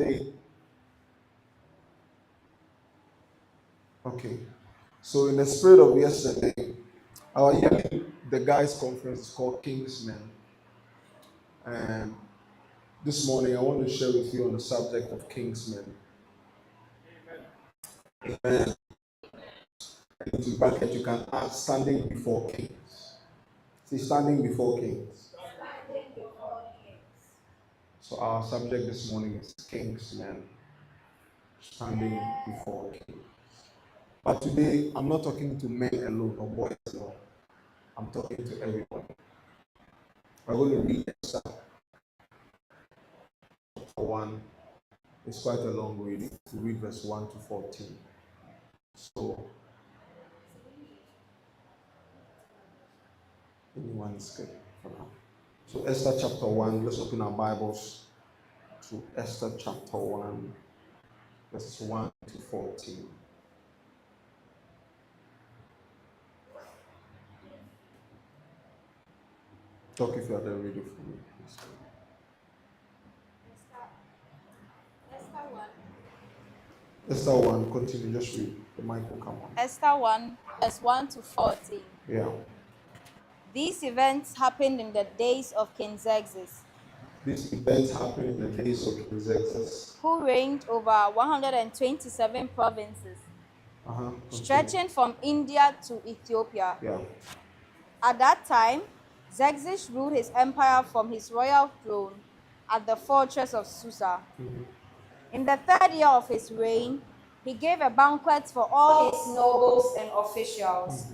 yesterday. Okay. So in the spirit of yesterday, our yearly the guys conference is called KINGSMEN. And this morning I want to share with you on the subject of KINGSMEN. Amen. And in bracket you can add standing before kings. See, standing before kings. So our subject this morning is KINGSMEN, standing before kings. But today I'm not talking to men alone or boys alone. I'm talking to everyone. We're going to read Esther chapter 1. It's quite a long reading. To read verse 1 to 14. So anyone is good for now. So Esther chapter 1, let's open our Bibles to Esther chapter 1, verses 1 to 14. Talk if you are there ready for me, please. Esther 1, continue, just read. The mic will come on. Esther 1, verse 1 to 14. Yeah. These events happened in the days of King Xerxes, These events happened in the days of King Xerxes, who reigned over 127 provinces, stretching from India to Ethiopia. Yeah. At that time, Xerxes ruled his empire from his royal throne at the fortress of Susa. In the 3rd year of his reign, he gave a banquet for all his nobles and officials.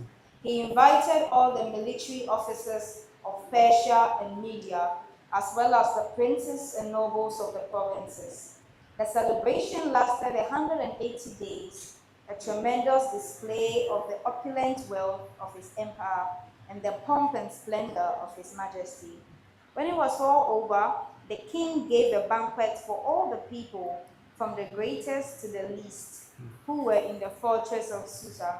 He invited all the military officers of Persia and Media, as well as the princes and nobles of the provinces. The celebration lasted 180 days, a tremendous display of the opulent wealth of his empire and the pomp and splendor of his majesty. When it was all over, the king gave a banquet for all the people, from the greatest to the least, who were in the fortress of Susa.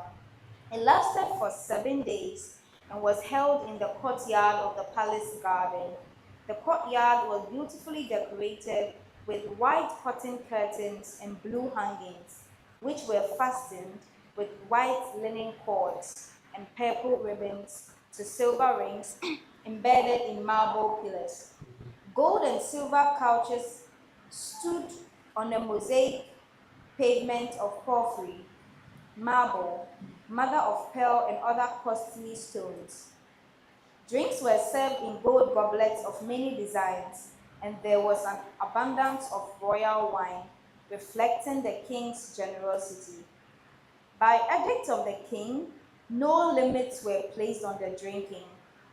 It lasted for 7 days and was held in the courtyard of the palace garden. The courtyard was beautifully decorated with white cotton curtains and blue hangings, which were fastened with white linen cords and purple ribbons to silver rings embedded in marble pillars. Gold and silver couches stood on a mosaic pavement of porphyry, marble, mother of pearl, and other costly stones. Drinks were served in gold goblets of many designs, and there was an abundance of royal wine, reflecting the king's generosity. By edict of the king, no limits were placed on the drinking,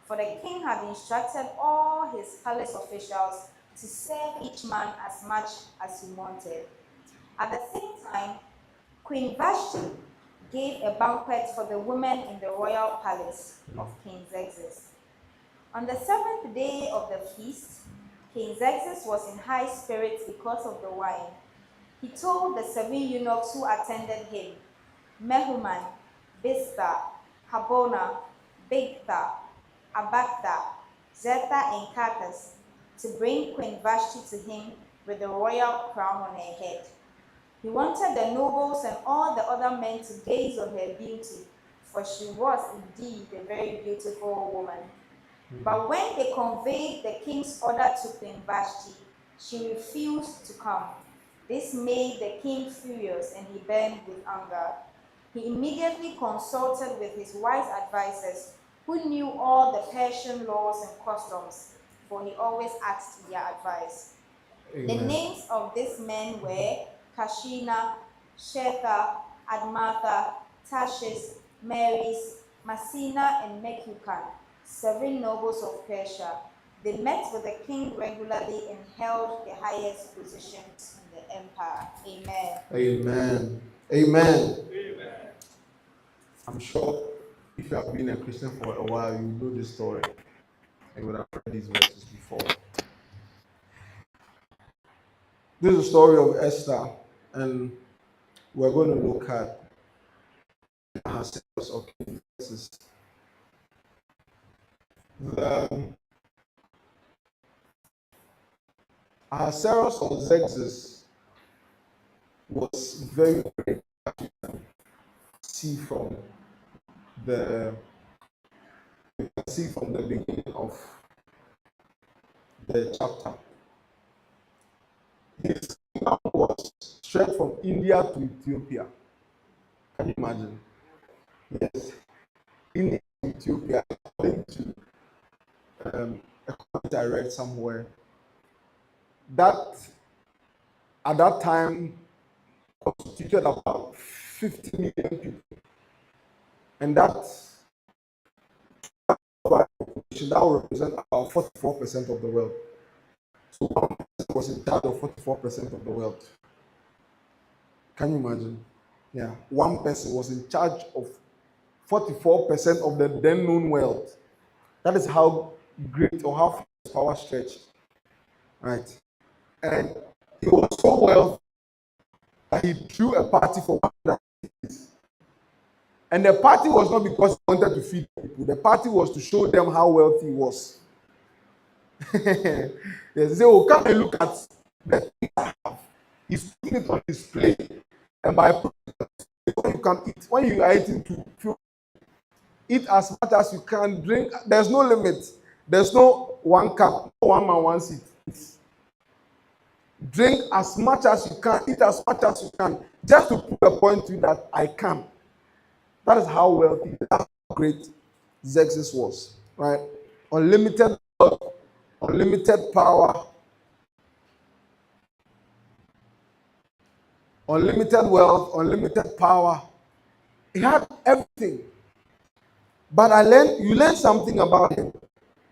for the king had instructed all his palace officials to serve each man as much as he wanted. At the same time, Queen Vashti gave a banquet for the women in the royal palace of King Xerxes. On the 7th day of the feast, King Xerxes was in high spirits because of the wine. He told the 7 eunuchs who attended him, Mehuman, Biztha, Habona, Bigtha, Abagtha, Zethar, and Carcass, to bring Queen Vashti to him with the royal crown on her head. He wanted the nobles and all the other men to gaze on her beauty, for she was indeed a very beautiful woman. But when they conveyed the king's order to Queen Vashti, she refused to come. This made the king furious, and he burned with anger. He immediately consulted with his wise advisors, who knew all the Persian laws and customs, for he always asked their advice. Amen. The names of these men were Kashina, Shetha, Admatha, Tashish, Meres, Masina, and Memucan, 7 nobles of Persia. They met with the king regularly and held the highest positions in the empire. Amen. Amen. Amen. Amen. I'm sure if you have been a Christian for a while, you know this story. You would have heard these verses before. This is the story of Esther, and we're going to look at ourselves. Okay, this is Ahasuerus or Xerxes was very, very see from the beginning of the chapter. His kingdom was straight from India to Ethiopia. Can you imagine? Yes. In Ethiopia, according to a comment I read somewhere, that at that time constituted about 50 million people. And that will represent about 44% of the world. So one person was in charge of 44% of the world. Can you imagine? Yeah, one person was in charge of 44% of the then known world. That is how great or how far his power stretched. Right? And he was so wealthy that he threw a party for 100 days. And the party was not because he wanted to feed people. The party was to show them how wealthy he was. Yes, they say, oh, come and look at the things I have. He's putting it on display. And by when you can eat, when you are eating to eat as much as you can, drink. There's no limit. There's no one cup, no one man, one seat. Drink as much as you can, eat as much as you can, just to prove a point to you that I can. That is how wealthy, how great Xerxes was, right? Unlimited wealth, unlimited power, unlimited wealth, unlimited power. He had everything. But you learn something about him,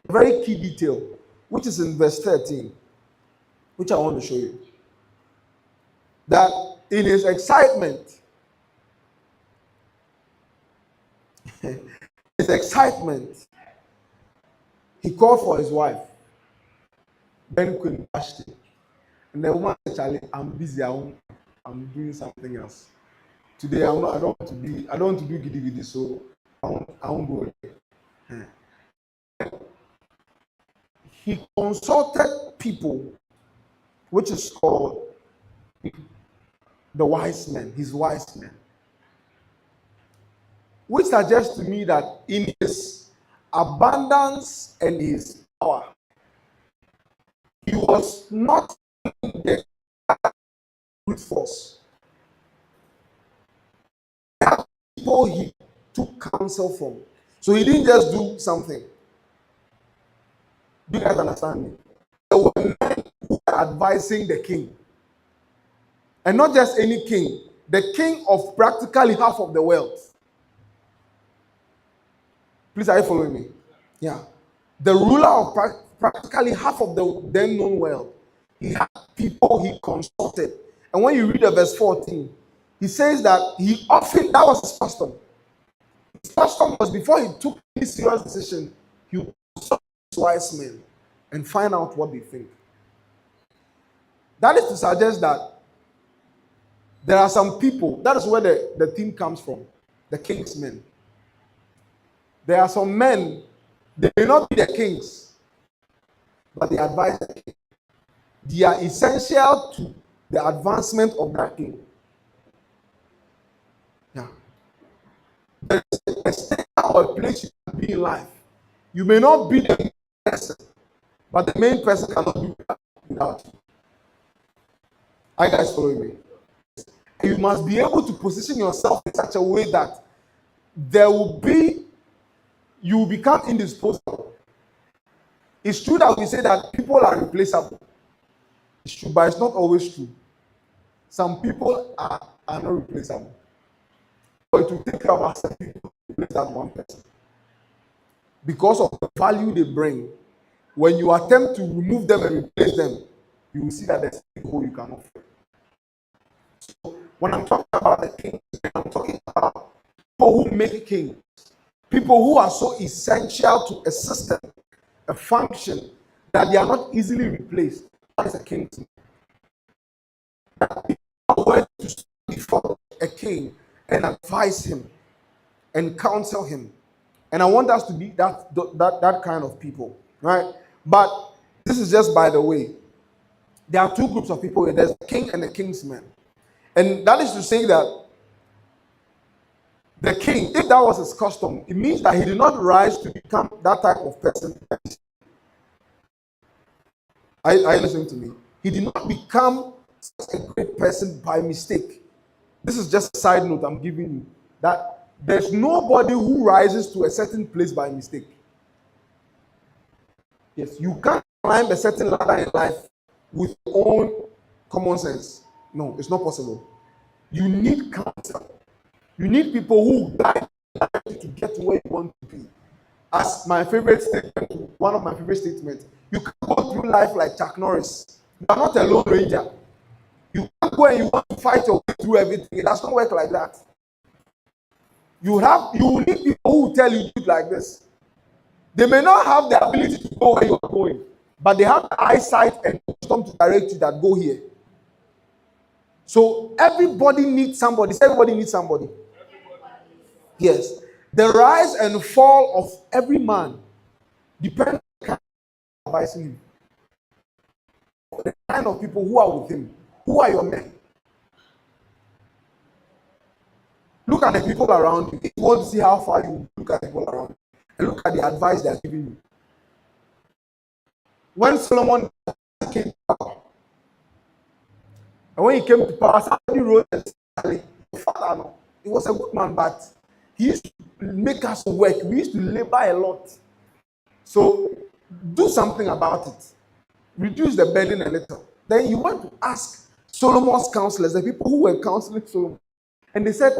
a very key detail, which is in verse 13, which I want to show you. That in his excitement, he called for his wife, then Queen Vashti. And the woman said, Charlie, I'm busy, I'm doing something else. Today I don't want to do giddy giddy, so I won't go there. He consulted people, which is called the wise men, his wise men. Which suggests to me that in his abundance and his power, he was not the brute force. There are people he took counsel from. So he didn't just do something. Do you guys understand me? There were men who were advising the king. And not just any king, the king of practically half of the world. Please, are you following me? Yeah. The ruler of practically half of the then known world. He had people he consulted. And when you read the verse 14, he says that that was his custom. His custom was before he took any serious decision, he would consult his wise men and find out what they think. That is to suggest that there are some people, that is where the theme comes from, the KINGSMEN. There are some men, they may not be the kings, but they advise the king. They are essential to the advancement of that king. Yeah. There is a state or a place you can be in life. You may not be the main person, but the main person cannot do without you. Are you guys following me? You must be able to position yourself in such a way that you will become indisposable. It's true that we say that people are replaceable. It's true, but it's not always true. Some people are not replaceable. But it will take care of us to replace that one person. Because of the value they bring, when you attempt to remove them and replace them, you will see that there's a hole you cannot fill. So when I'm talking about the king, I'm talking about people who make kings, people who are so essential to a system, a function, that they are not easily replaced. That is a king. People are willing to stand before a king and advise him and counsel him. And I want us to be that kind of people, right? But this is just by the way. There are two groups of people here. There's the king and the kingsmen. And that is to say that the king, if that was his custom, it means that he did not rise to become that type of person. Are you listening to me? He did not become such a great person by mistake. This is just a side note I'm giving you. That there's nobody who rises to a certain place by mistake. Yes, you can't climb a certain ladder in life with your own common sense. No, it's not possible. You need counsel. You need people who guide you to get to where you want to be. As my favorite statement, one of my favorite statements, you can't go through life like Chuck Norris. You are not a lone ranger. You can't go and you want to fight your way through everything. It does not work like that. You need people who will tell you do it like this. They may not have the ability to go where you are going, but they have the eyesight and wisdom to direct you that go here. So everybody needs somebody. Everybody needs somebody. Yes. The rise and fall of every man depends on the kind of advising him. The kind of people who are with him. Who are your men? Look at the people around you. If you want to see how far you look at the people around you, and look at the advice they are giving you. When Solomon came to power, and when he came to power, somebody wrote and said, Father, no, he was a good man, but he used to make us work. We used to labor a lot. So do something about it. Reduce the burden a little. Then you want to ask Solomon's counselors, the people who were counseling Solomon, and they said,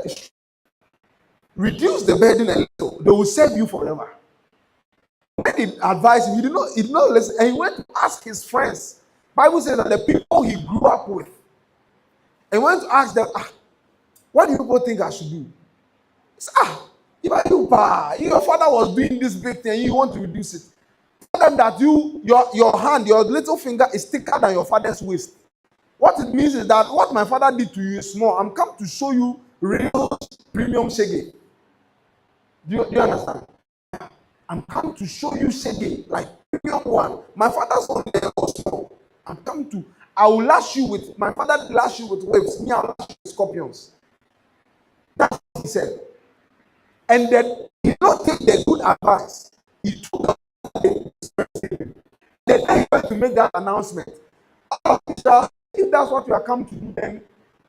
reduce the burden a little. They will save you forever. When he advised him, he did not listen. And he went to ask his friends. Bible says that the people he grew up with. And he went to ask them, what do you people think I should do? He said, your father was doing this big thing and you want to reduce it. Tell them that your hand, your little finger is thicker than your father's waist. What it means is that what my father did to you is small. I'm come to show you real premium shege. Do you understand? I'm come to show you shege, like premium one. My father's one there was small. I will lash you with, my father lash you with waves. Me, I'll lash you with scorpions. That's what he said. And then he did not take the good advice. He took the time to make that announcement. If that's what you are come to do, then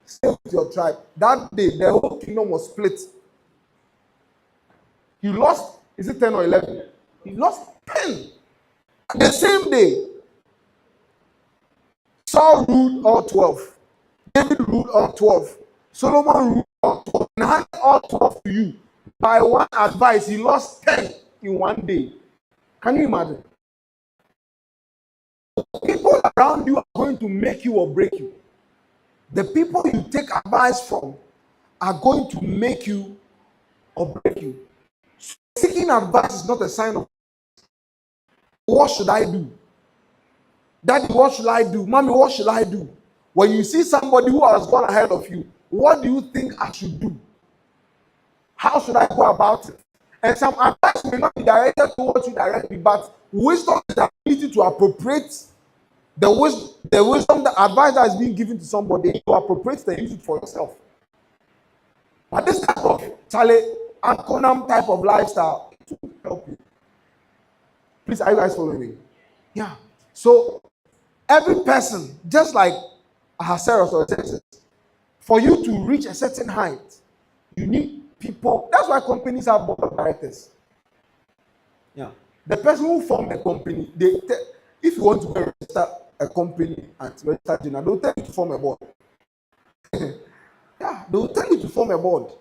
stay with your tribe. That day, the whole kingdom was split. He lost, is it 10 or 11? He lost 10. The same day, Saul ruled all 12. David ruled all 12. Solomon ruled all 12. And handed all 12 to you. By one advice, he lost 10 in one day. Can you imagine? People around you are going to make you or break you. The people you take advice from are going to make you or break you. Seeking advice is not a sign of what should I do? Daddy, what should I do? Mommy, what should I do? When you see somebody who has gone ahead of you, what do you think I should do? How should I go about it? And some advice may not be directed towards you directly, but wisdom is the ability to appropriate the wisdom, the advice that is being given to somebody, to appropriate and use it for yourself. But this type of Charlie and Conam type of lifestyle, it will help you. Please, are you guys following me? Yeah. So every person, just like Ahasuerus or Texas, for you to reach a certain height, you need people. That's why companies have board of directors. Yeah. The person who formed the company, if you want to register a company at register dinner, they'll tell you to form a board. Yeah, they'll tell you to form a board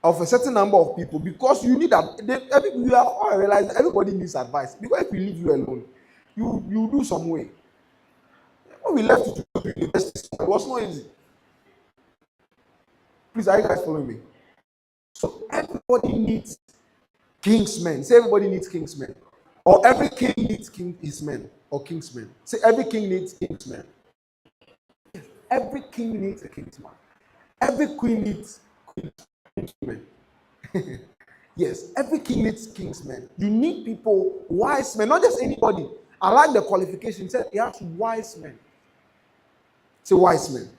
of a certain number of people because you need that. You have all realized everybody needs advice. Because if we leave you alone, you do some way. When we left you to go to university, it was not easy. Please, are you guys following me? So everybody needs kingsmen. Say everybody needs kingsmen. Or every king needs kingsmen or kingsmen. Say every king needs kingsmen. Every king needs a kingsman. Every queen needs kingsmen. Yes, every king needs kingsmen. You need people, wise men, not just anybody. I like the qualification. He said he has wise men. Say wise men.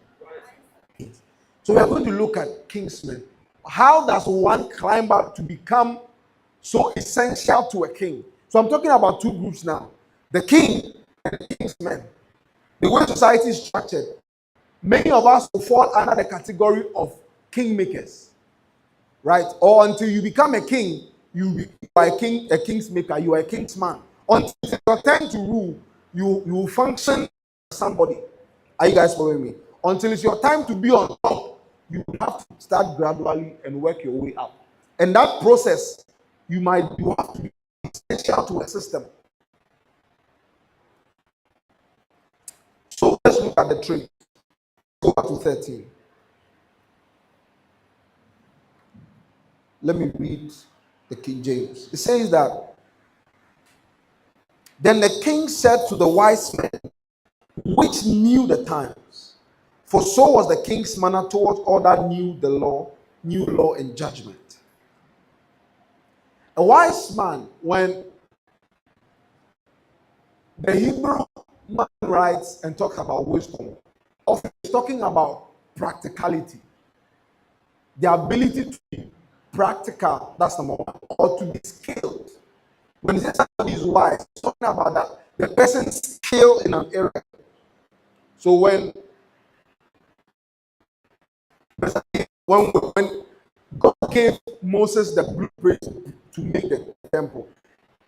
Yes. So we are going to look at kingsmen. How does one climb up to become so essential to a king? So I'm talking about two groups now: the king and the kingsmen. The way society is structured, many of us will fall under the category of kingmakers, right? Or until you become a king, you are a king, a kingsmaker, you are a kingsman. Until it's your turn to rule, you will function as somebody. Are you guys following me? Until it's your time to be on top, you have to start gradually and work your way up. And that process, you have to be essential to a system. So let's look at the trade. Go back to 13. Let me read the King James. It says that, then the king said to the wise men, which knew the times, for so was the king's manner towards all that knew law and judgment. A wise man, when the Hebrew man writes and talks about wisdom, often he's talking about practicality, the ability to be practical, that's number one, or to be skilled. When he says somebody is wise, he's talking about that the person's skill in an area. So when God gave Moses the blueprint to make the temple,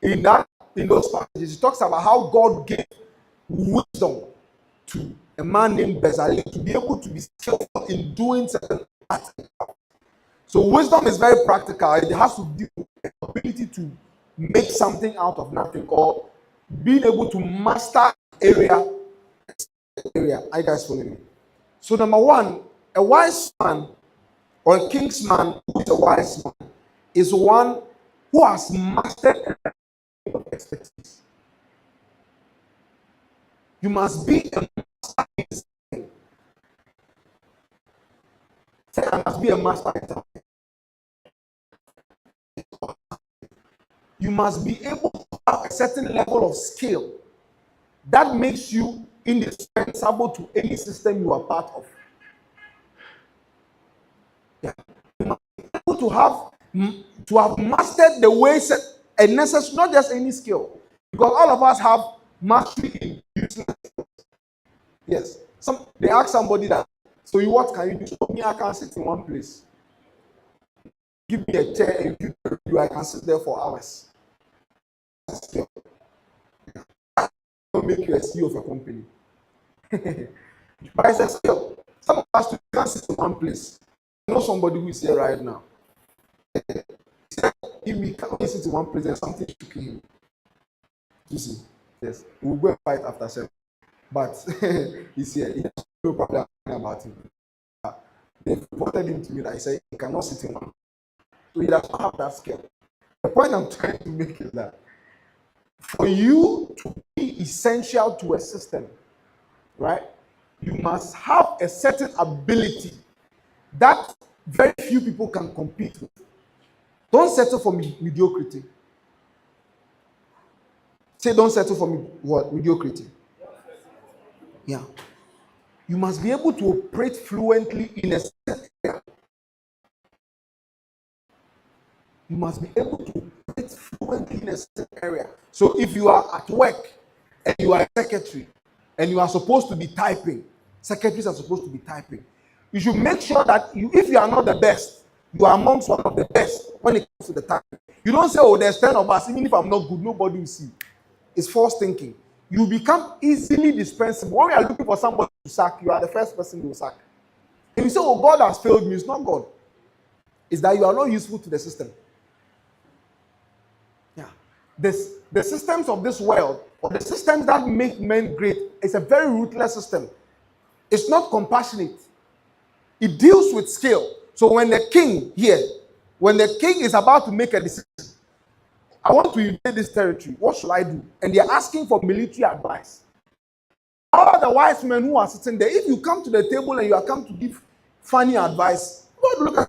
in those passages, he talks about how God gave wisdom to a man named Bezalel to be able to be skillful in doing certain acts. So wisdom is very practical. It has to do with the ability to make something out of nothing, or being able to master area. Are you guys following me? So number one, a wise man or a king's man who is a wise man is one who has mastered an expertise. You must be a master in something. Say, I must be a master in something. You must be able to have a certain level of skill that makes you indispensable to any system you are part of. Yeah. You must be able to have mastered the ways and necessary, not just any skill, because all of us have mastery in useless skills. Yes. They ask somebody that, so what can you do? So me, I can sit in one place. Give me a chair and I can sit there for hours. Skill. Don't make you a CEO of a company. But it's a skill. Some of us can't sit in one place. I know somebody who is here right now. If we can't sit in one place, there's something to him. You see? Yes. We'll go and fight after 7. But he's here. He has no problem about him. They reported him to me that he said he cannot sit in one. So he does not have that skill. The point I'm trying to make is that for you to be essential to a system, right, you must have a certain ability that very few people can compete with. Don't settle for mediocrity. Say, don't settle for mediocrity. Yeah. You must be able to operate fluently in a certain area. You must be able to operate fluently in a certain area. So if you are at work and you are a secretary and you are supposed to be typing, secretaries are supposed to be typing. You should make sure that if you are not the best, you are amongst one of the best when it comes to the typing. You don't say, oh, there's 10 of us, even if I'm not good, nobody will see. It's false thinking. You become easily dispensable. When we are looking for somebody to sack, you are the first person you will sack. If you say, oh, God has failed me, it's not God. It's that you are not useful to the system. Yeah. The systems of this world, or the systems that make men great, is a very ruthless system. It's not compassionate. It deals with skill. So when the king is about to make a decision, I want to invade this territory, what should I do? And they're asking for military advice. All the wise men who are sitting there, if you come to the table and you are come to give funny advice, look at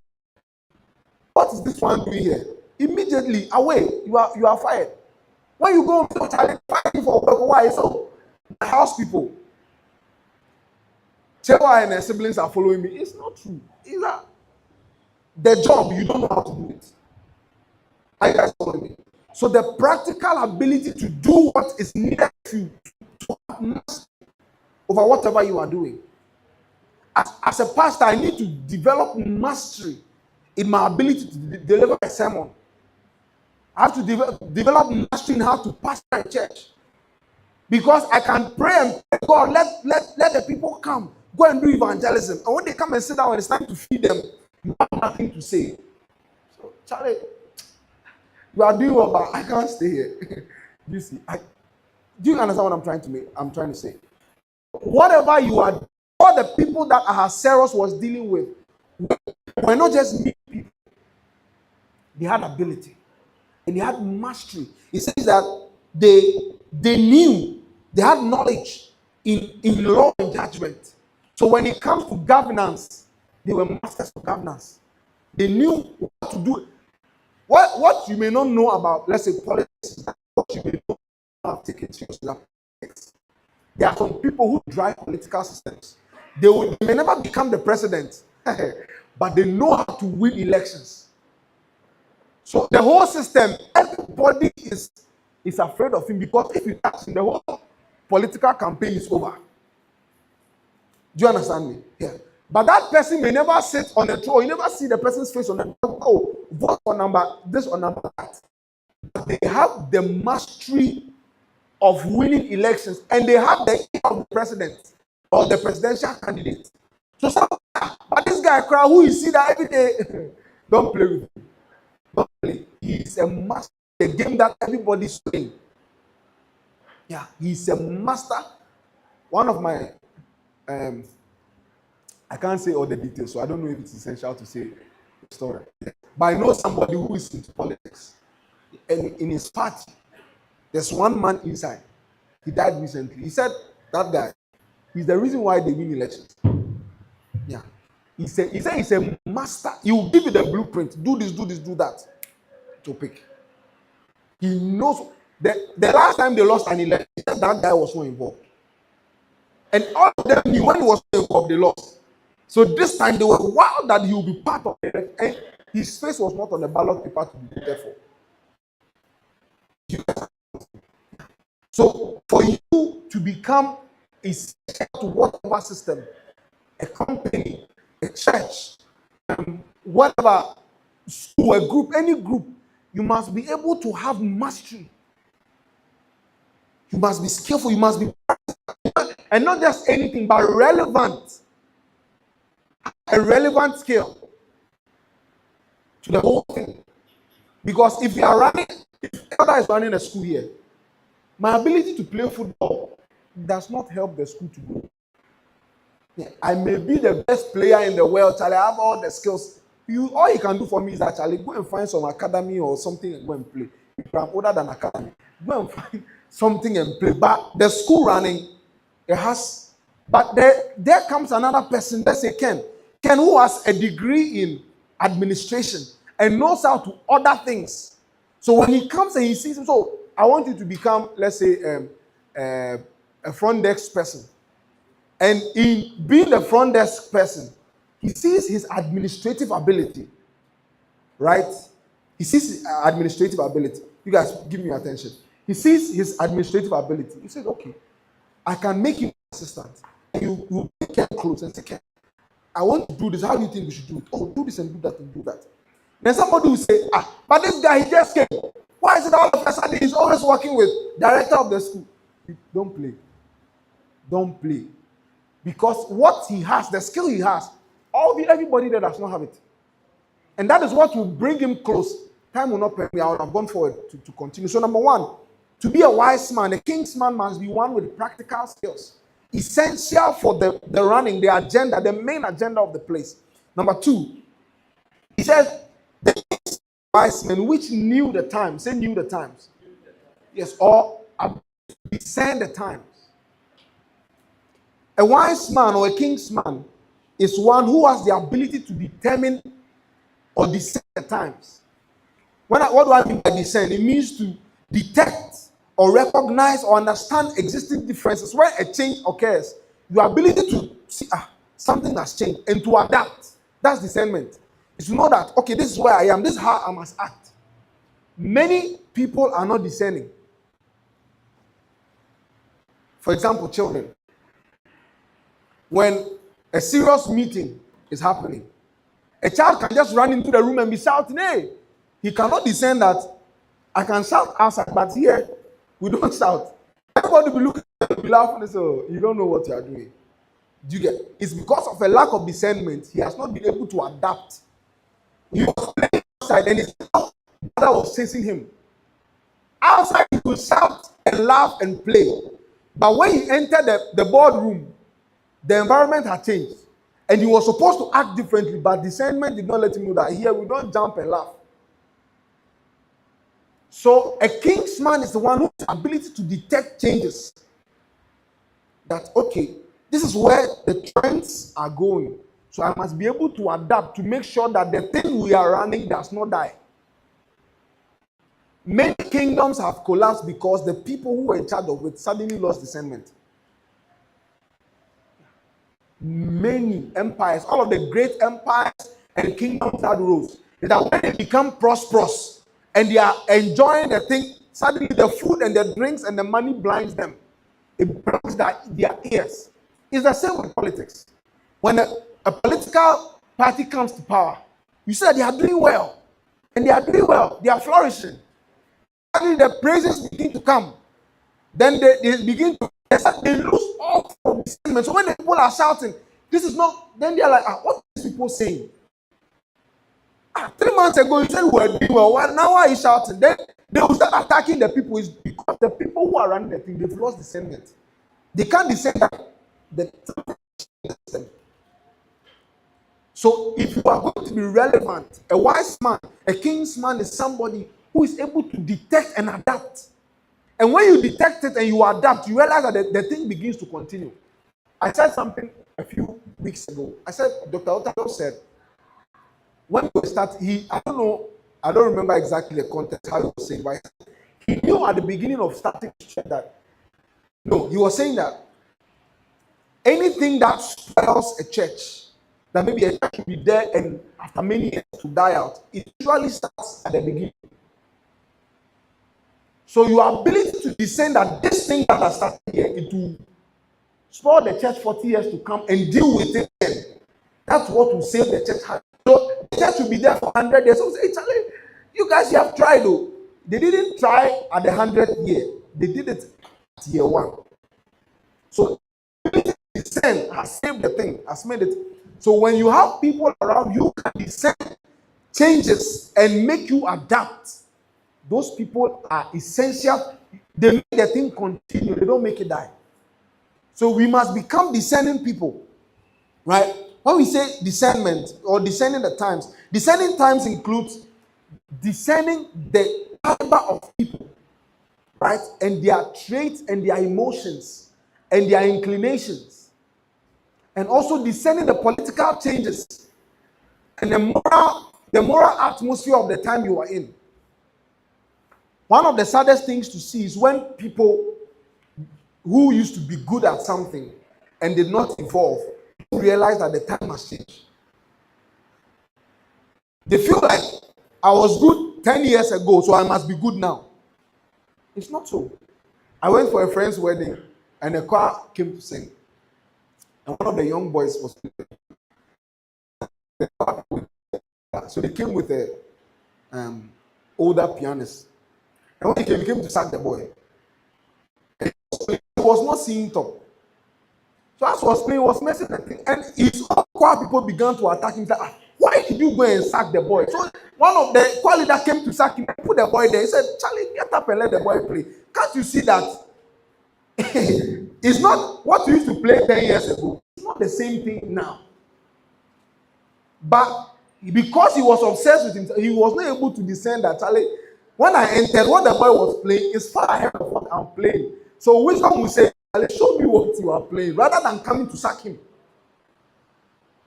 what is this one doing here? Immediately away, you are fired. When you go fighting for why? So the house people. Chewa and her siblings are following me. It's not true. It's not the job, you don't know how to do it. Are you guys following me? So the practical ability to do what is needed to have mastery over whatever you are doing. As a pastor, I need to develop mastery in my ability to deliver a sermon. I have to develop mastery in how to pastor a church. Because I can pray and pray, God, let the people come. Go and do evangelism. And when they come and sit down and it's time to feed them, you have nothing to say. So, Charlie, you are doing well, but I can't stay here. You see, do you understand what I'm trying to say? Whatever you are, all the people that Ahasuerus was dealing with were not just meek people. They had ability. And they had mastery. It says that they knew, they had knowledge in law and judgment. So when it comes to governance, they were masters of governance. They knew what to do. What you may not know about, let's say, politics, what you may not have taken seriously about politics. There are some people who drive political systems. They may never become the president, but they know how to win elections. So the whole system, everybody is afraid of him, because if you touch him, the whole political campaign is over. Do you understand me? Yeah. But that person may never sit on the throne. You never see the person's face on the throne. Oh, vote for number this or number that. But they have the mastery of winning elections, and they have the ear of the president or the presidential candidate. So, but this guy, who you see that every day, don't play with him. He's a master. The game that everybody's playing. Yeah, he's a master. One of my, I can't say all the details, so I don't know if it's essential to say the story. But I know somebody who is into politics, and in his party, there's one man inside. He died recently. He said that guy, he's the reason why they win elections. Yeah, he said he's a master. He will give you the blueprint. Do this, do that. To pick. He knows the last time they lost an election, that guy was not involved. And all of them knew when he was not involved, they lost. So this time they were wild that he will be part of it. And his face was not on the ballot paper to be voted for. So for you to become essential to whatever system, a company, a church, whatever school, a group, any group, you must be able to have mastery. You must be skillful. You must be practical. And not just anything, but relevant. A relevant skill to the whole thing. Because if you are running, if Elder is running a school here, my ability to play football does not help the school to grow. Yeah, I may be the best player in the world, Charlie. I have all the skills. All you can do for me is actually go and find some academy or something and go and play. If I'm older than academy, go and find something and play. But the school running, it has. But there comes another person. Let's say Ken who has a degree in administration and knows how to order things. So when he comes and he sees him, so I want you to become, let's say, a front desk person. And in being the front desk person, he sees his administrative ability, right? He sees his administrative ability. You guys, give me your attention. He sees his administrative ability. He says, okay, I can make you an assistant. And you take care of clothes and say, okay, I want to do this. How do you think we should do it? Oh, do this and do that and do that. Then somebody will say, but this guy, he just came. Why is it all of a sudden he's always working with director of the school? Don't play. Don't play. Because what he has, the skill he has, everybody there does not have it. And that is what will bring him close. Time will not permit me. I would have gone forward to continue. So number one, to be a wise man, a king's man must be one with practical skills. Essential for the running, the agenda, the main agenda of the place. Number two, he says, the wise men which knew the times. Say knew the times. Yes, or discern the times. A wise man or a king's man is one who has the ability to determine or discern the times. What do I mean by discern? It means to detect or recognize or understand existing differences. When a change occurs, your ability to see, something has changed, and to adapt. That's discernment. It's to know that, okay, this is where I am, this is how I must act. Many people are not discerning. For example, children. When a serious meeting is happening, a child can just run into the room and be shouting, hey, he cannot discern that I can shout outside, but here we don't shout. Everybody will be looking at you, laughing and say, oh, you don't know what you are doing. Do you get? It's because of a lack of discernment. He has not been able to adapt. He was playing outside and his brother was chasing him. Outside he could shout and laugh and play. But when he entered the boardroom, the environment had changed. And he was supposed to act differently, but discernment did not let him know that here we don't jump and laugh. So a kingsman is the one who has the ability to detect changes. That, okay, this is where the trends are going. So I must be able to adapt to make sure that the thing we are running does not die. Many kingdoms have collapsed because the people who were in charge of it suddenly lost discernment. Many empires, all of the great empires and kingdoms that rose, is that when they become prosperous and they are enjoying the thing, suddenly the food and the drinks and the money blinds them. It blocks their ears. It's the same with politics. When a political party comes to power, you say they are doing well, and they are doing well, they are flourishing. Suddenly the praises begin to come. Then they begin to, they lose all of discernment. So when the people are shouting, this is not, then they are like, what are these people saying? 3 months ago you said we were doing well. Now why are you shouting? Then they will start attacking the people. It's because the people who are running the thing, they've lost discernment. They can't discern that. So if you are going to be relevant, a wise man, a king's man is somebody who is able to detect and adapt. And when you detect it and you adapt, you realize that the thing begins to continue. I said something a few weeks ago. I said, Dr. Otado said, when we start, I don't remember exactly the context, how he was saying, but he knew at the beginning of starting that, he was saying that anything that spoils a church, that maybe a church will be there and after many years to die out, it usually starts at the beginning. So your ability to discern that this thing that has started here, it will spoil the church 40 years to come and deal with it then. That's what will save the church. So the church will be there for 100 years. So say, Charlie, you guys have tried though. They didn't try at the 100th year. They did it at year 1. So discern has saved the thing, has made it. So when you have people around you can discern changes and make you adapt. Those people are essential. They make the thing continue. They don't make it die. So we must become discerning people. Right? When we say discernment or discerning the times, discerning times includes discerning the caliber of people, right? And their traits and their emotions and their inclinations. And also discerning the political changes and the moral atmosphere of the time you are in. One of the saddest things to see is when people who used to be good at something and did not evolve realize that the time has changed. They feel like I was good 10 years ago, so I must be good now. It's not so. I went for a friend's wedding and a choir came to sing. And one of the young boys was so they came with a older pianist. And when he came to sack the boy, he was not singing top. So as he was playing, he was messing the thing. And his choir people began to attack him. Like, why did you go and sack the boy? So one of the choir leaders came to sack him and put the boy there. He said, Charlie, get up and let the boy play. Can't you see that? It's not what you used to play 10 years ago. It's not the same thing now. But because he was obsessed with himself, he was not able to discern that, Charlie, when I entered, what the boy was playing is far ahead of what I'm playing. So which one will say, Charlie, show me what you are playing, rather than coming to sack him.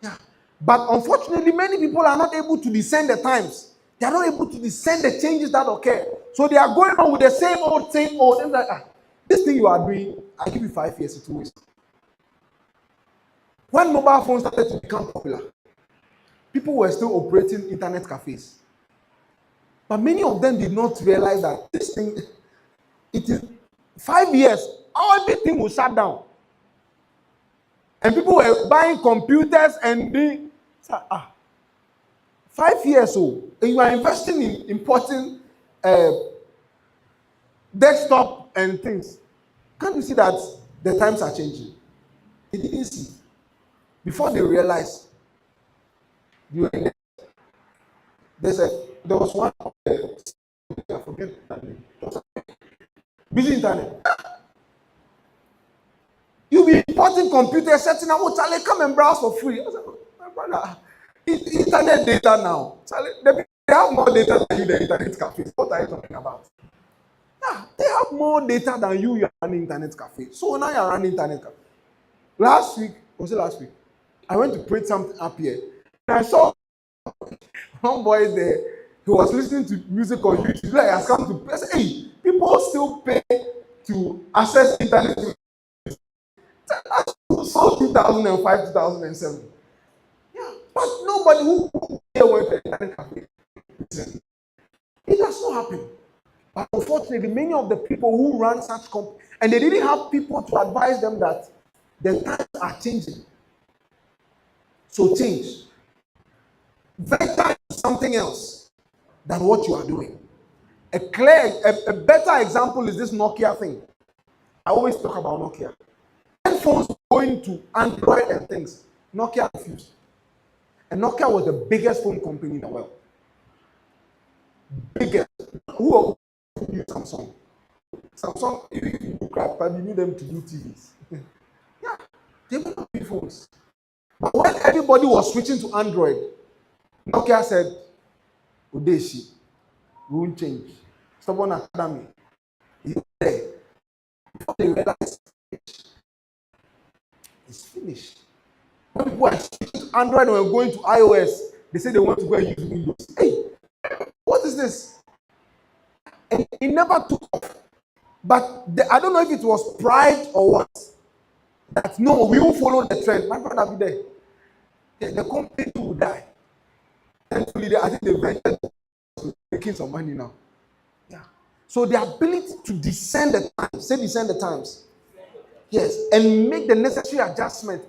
Yeah. But unfortunately, many people are not able to discern the times. They are not able to discern the changes that occur. So they are going on with the same old. And like, this thing you are doing, I give you 5 years, it will waste. When mobile phones started to become popular, people were still operating internet cafes. But many of them did not realize that this thing, it is 5 years, everything will shut down. And people were buying computers and being, 5 years old, and you are investing in importing desktop and things. Can't you see that the times are changing? They didn't see. Before they realized, there was one, I forget that name. Busy internet. You'll be importing computers, setting up, Charlie, come and browse for free. I was like, my brother, internet data now. Charlie, they have more data than you, the internet cafes. What are you talking about? Yeah, they have more data than you are running internet cafe. So now you're running internet cafe. Last week, I went to print something up here. And I saw one boy there. He was listening to music on YouTube. Like, he has come to press. Hey, people still pay to access internet. That's so 2005, 2007. Yeah, but nobody who here went to internet cafe. It does not happen. But unfortunately, many of the people who run such companies, and they didn't have people to advise them that the times are changing. So change. Better something else than what you are doing. A better example is this Nokia thing. I always talk about Nokia. When phones going to Android and things, Nokia refused. And Nokia was the biggest phone company in the world. Biggest. Who use Samsung? Samsung, if you do crap, but you need them to do TVs. Yeah, they were not big phones. But when everybody was switching to Android, Nokia said, Udeshi, we won't change. Stubborn Academy. He's there. Before they realized it's finished. When people were switching to Android and were going to iOS, they said they want to go and use Windows. Hey, what is this? And it never took off. But I don't know if it was pride or what. That no, we won't follow the trend. My brother will be there. The company will die. Thankfully, I think they ventured making some money now. Yeah. So the ability to discern the times, say discern the times. Yes, and make the necessary adjustment.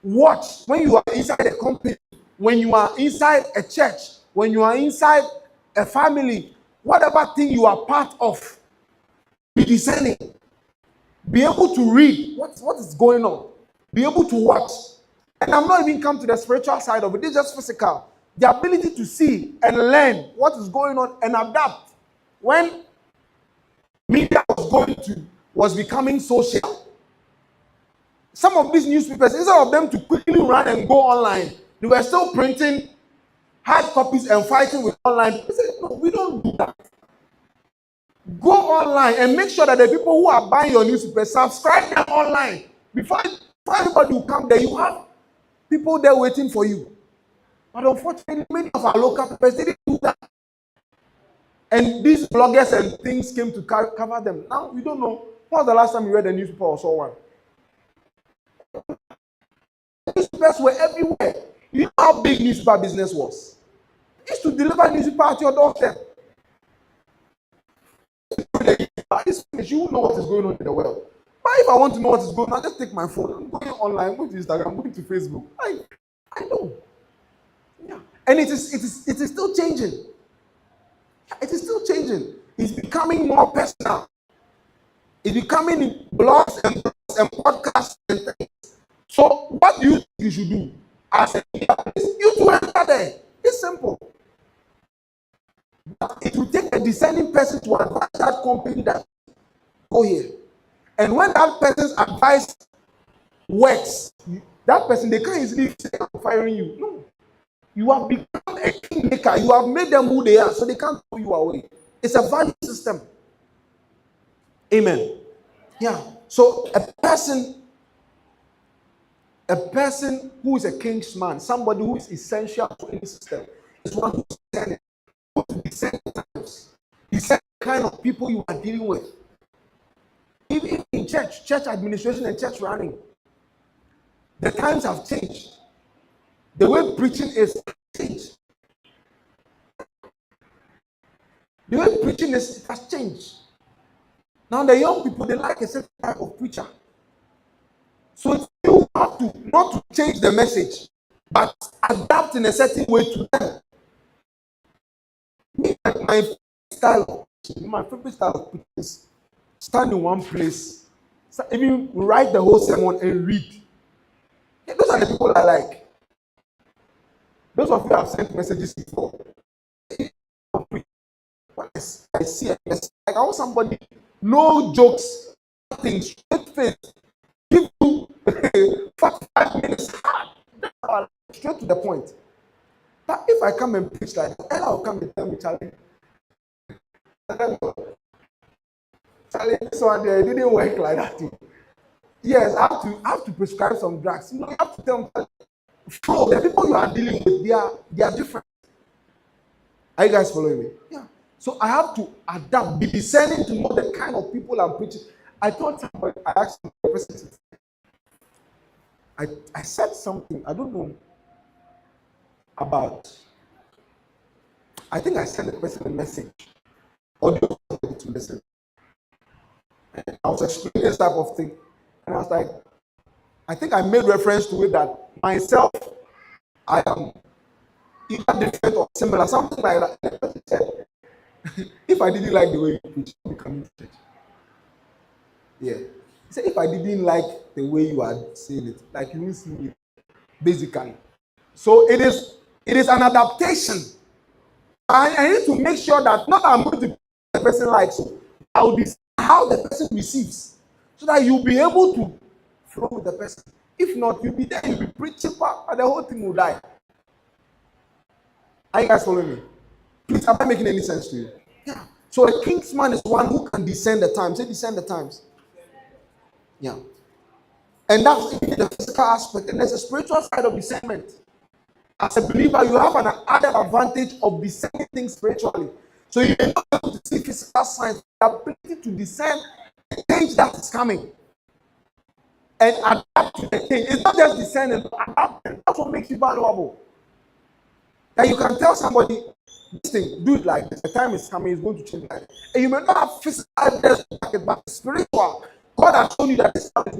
Watch when you are inside a company, when you are inside a church, when you are inside a family, whatever thing you are part of, be discerning. Be able to read what is going on. Be able to watch. And I'm not even come to the spiritual side of it. It's just physical. The ability to see and learn what is going on and adapt. When media was becoming social, some of these newspapers, instead of them to quickly run and go online, they were still printing hard copies and fighting with online. They said, no, we don't do that. Go online and make sure that the people who are buying your newspaper subscribe them online. Before everybody will come there, you have people there waiting for you. But unfortunately, many of our local papers didn't do that. And these bloggers and things came to cover them. Now, we don't know. When was the last time you read a newspaper or saw one? Newspapers were everywhere. You know how big newspaper business was? It used to deliver newspaper at your doorstep. It's finished. You know what is going on in the world. But if I want to know what is going on, I just take my phone. I'm going online, I'm going to Instagram, I'm going to Facebook. I know. Yeah. And it is still changing. It is still changing. It's becoming more personal. It's becoming blogs and podcasts and things. So what do you think you should do as a media place? You to enter there. It's simple. But it will take a discerning person to advise that company that go here. And when that person's advice works, that person, they can't easily say, I'm firing you. No. You have become a kingmaker. You have made them who they are, so they can't throw you away. It's a value system. Amen. Yeah. So a person who is a kingsman, somebody who is essential to any system, is one who discerns times. Discern the kind of people you are dealing with. Even in church administration and church running. The times have changed. The way preaching is changed. The way preaching is, it has changed. Now the young people, they like a certain type of preacher. So you have to not to change the message, but adapt in a certain way to them. My favorite style of preaching is stand in one place, even write the whole sermon and read. Yeah, those are the people I like. Those of you who have sent messages before. I see a message, like I want somebody, no jokes, nothing, straight face, give you 5 minutes, straight to the point. But if I come and preach like that, I'll come and tell me, Charlie, this one there, it didn't work like that too. Yes, I have to prescribe some drugs. You have to tell them, bro, the people you are dealing with, they are different. Are you guys following me? Yeah. So I have to adapt, be discerning to know the kind of people I'm preaching. I told somebody, I asked the person, I said something, I don't know about, I think I sent the person a message, audio to listen. And I was explaining this type of thing, and I was like, I think I made reference to it that myself, I am either different or similar, something like that. And the person said, if I didn't like the way you preach, I'll be coming to church. Yeah. He said, if I didn't like the way you are saying it, like you won't see it, basically. So it is an adaptation. I need to make sure that not I'm going to preach the person likes, so I'll decide how the person receives, so that you'll be able to flow with the person. If not, you'll be there, you'll be preaching, and the whole thing will die. Are you guys following me? Please, am I making any sense to you? Yeah. So a kingsman is one who can discern the times. Say discern the times. Yeah. And that's the physical aspect. And there's a spiritual side of discernment. As a believer, you have an added advantage of discerning things spiritually. So you are not able to see physical signs, the ability to discern the change that is coming and adapt to the change. It's not just discerning, but adapting. That's what makes you valuable. That you can tell somebody, this thing, do it like this. The time is coming, it's going to change like this. And you may not have physical evidence to back it, but spiritual. God has shown you that this time is going